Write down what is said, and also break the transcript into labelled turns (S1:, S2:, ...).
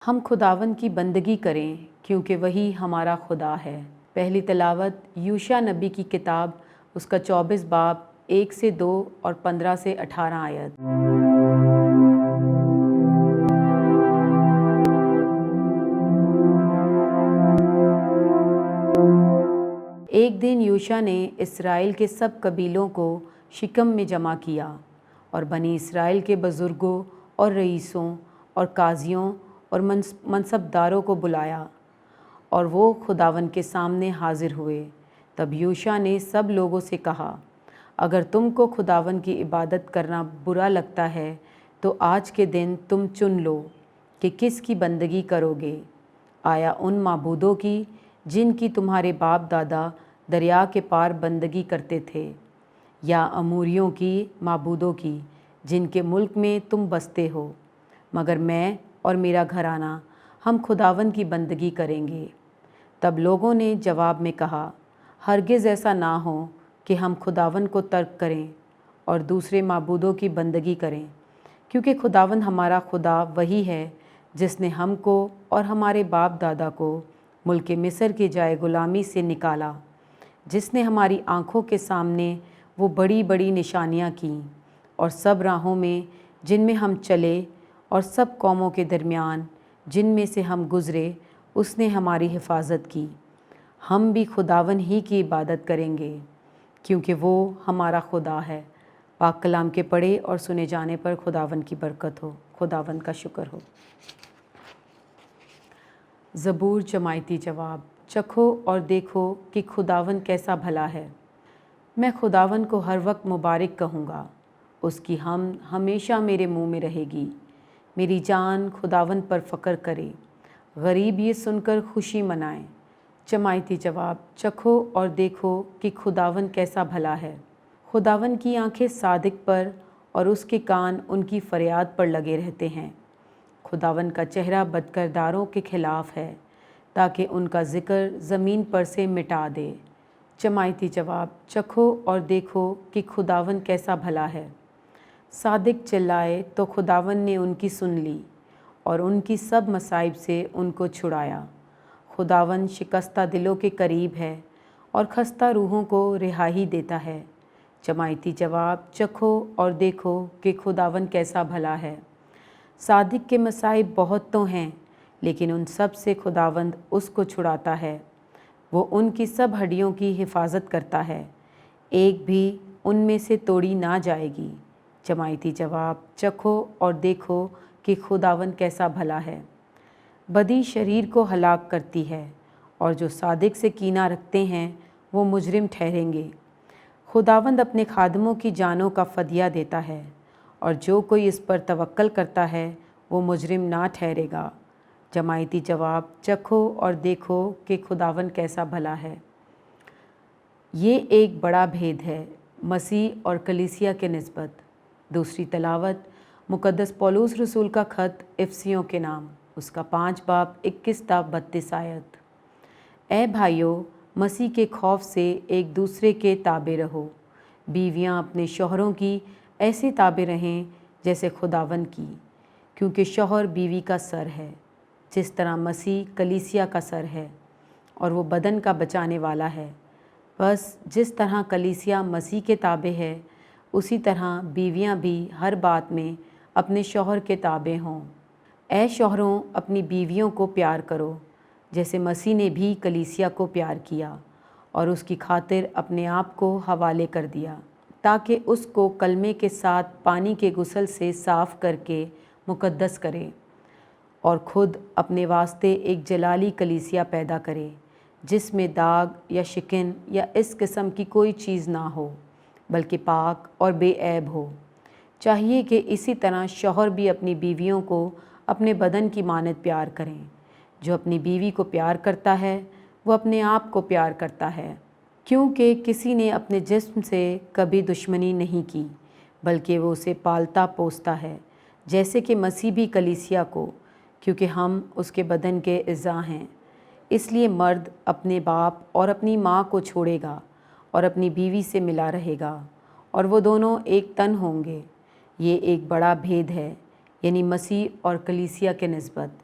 S1: ہم خداوند کی بندگی کریں کیونکہ وہی ہمارا خدا ہے۔ پہلی تلاوت یوشع نبی کی کتاب، اس کا 24 باب 1 سے 2 اور 15 سے 18 آیت۔ ایک دن یوشع نے اسرائیل کے سب قبیلوں کو شکم میں جمع کیا اور بنی اسرائیل کے بزرگوں اور رئیسوں اور قاضیوں اور منصبداروں کو بلایا، اور وہ خداوند کے سامنے حاضر ہوئے۔ تب یوشع نے سب لوگوں سے کہا، اگر تم کو خداوند کی عبادت کرنا برا لگتا ہے تو آج کے دن تم چن لو کہ کس کی بندگی کرو گے، آیا ان معبودوں کی جن کی تمہارے باپ دادا دریا کے پار بندگی کرتے تھے، یا اموریوں کی معبودوں کی جن کے ملک میں تم بستے ہو؟ مگر میں اور میرا گھرانہ ہم خداوند کی بندگی کریں گے۔ تب لوگوں نے جواب میں کہا، ہرگز ایسا نہ ہو کہ ہم خداوند کو ترک کریں اور دوسرے معبودوں کی بندگی کریں، کیونکہ خداوند ہمارا خدا وہی ہے جس نے ہم کو اور ہمارے باپ دادا کو ملک مصر کی جائے غلامی سے نکالا، جس نے ہماری آنکھوں کے سامنے وہ بڑی بڑی نشانیاں کیں، اور سب راہوں میں جن میں ہم چلے اور سب قوموں کے درمیان جن میں سے ہم گزرے اس نے ہماری حفاظت کی۔ ہم بھی خداوند ہی کی عبادت کریں گے کیونکہ وہ ہمارا خدا ہے۔ پاک کلام کے پڑھے اور سنے جانے پر خداوند کی برکت ہو، خداوند کا شکر ہو۔ زبور جماعتی جواب۔ چکھو اور دیکھو کہ خداوند کیسا بھلا ہے۔ میں خداوند کو ہر وقت مبارک کہوں گا، اس کی حمد ہمیشہ میرے منہ میں رہے گی۔ میری جان خداوند پر فخر کرے، غریب یہ سن کر خوشی منائیں۔ جماعتی جواب۔ چکھو اور دیکھو کہ خداوند کیسا بھلا ہے۔ خداوند کی آنکھیں صادق پر اور اس کے کان ان کی فریاد پر لگے رہتے ہیں۔ خداوند کا چہرہ بدکرداروں کے خلاف ہے تاکہ ان کا ذکر زمین پر سے مٹا دے۔ جماعتی جواب۔ چکھو اور دیکھو کہ خداوند کیسا بھلا ہے۔ صادق چلائے تو خداوند نے ان کی سن لی اور ان کی سب مصائب سے ان کو چھڑایا۔ خداوند شکستہ دلوں کے قریب ہے اور خستہ روحوں کو رہائی دیتا ہے۔ جماعتی جواب۔ چکھو اور دیکھو کہ خداوند کیسا بھلا ہے۔ صادق کے مصائب بہت تو ہیں، لیکن ان سب سے خداوند اس کو چھڑاتا ہے۔ وہ ان کی سب ہڈیوں کی حفاظت کرتا ہے، ایک بھی ان میں سے توڑی نہ جائے گی۔ جماعتی جواب۔ چکھو اور دیکھو کہ خداوند کیسا بھلا ہے۔ بدی شریر کو ہلاک کرتی ہے، اور جو صادق سے کینہ رکھتے ہیں وہ مجرم ٹھہریں گے۔ خداوند اپنے خادموں کی جانوں کا فدیہ دیتا ہے، اور جو کوئی اس پر توکل کرتا ہے وہ مجرم نہ ٹھہرے گا۔ جماعتی جواب۔ چکھو اور دیکھو کہ خداوند کیسا بھلا ہے۔ یہ ایک بڑا بھید ہے مسیح اور کلیسیا کے نسبت۔ دوسری تلاوت مقدس پولس رسول کا خط افسیوں کے نام، اس کا 5 باب 21 تا 32 آیت۔ اے بھائیو، مسیح کے خوف سے ایک دوسرے کے تابع رہو۔ بیویاں اپنے شوہروں کی ایسے تابع رہیں جیسے خداوند کی، کیونکہ شوہر بیوی کا سر ہے، جس طرح مسیح کلیسیا کا سر ہے اور وہ بدن کا بچانے والا ہے۔ بس جس طرح کلیسیا مسیح کے تابع ہے، اسی طرح بیویاں بھی ہر بات میں اپنے شوہر کے تابع ہوں۔ اے شوہروں، اپنی بیویوں کو پیار کرو جیسے مسیح نے بھی کلیسیا کو پیار کیا اور اس کی خاطر اپنے آپ کو حوالے کر دیا، تاکہ اس کو کلمے کے ساتھ پانی کے غسل سے صاف کر کے مقدس کرے، اور خود اپنے واسطے ایک جلالی کلیسیا پیدا کرے، جس میں داغ یا شکن یا اس قسم کی کوئی چیز نہ ہو، بلکہ پاک اور بے عیب ہو۔ چاہیے کہ اسی طرح شوہر بھی اپنی بیویوں کو اپنے بدن کی مانند پیار کریں۔ جو اپنی بیوی کو پیار کرتا ہے وہ اپنے آپ کو پیار کرتا ہے، کیونکہ کسی نے اپنے جسم سے کبھی دشمنی نہیں کی، بلکہ وہ اسے پالتا پوستا ہے، جیسے کہ مسیح بھی کلیسیا کو، کیونکہ ہم اس کے بدن کے اعضاء ہیں۔ اس لیے مرد اپنے باپ اور اپنی ماں کو چھوڑے گا اور اپنی بیوی سے ملا رہے گا، اور وہ دونوں ایک تن ہوں گے۔ یہ ایک بڑا بھید ہے، یعنی مسیح اور کلیسیا کے نسبت۔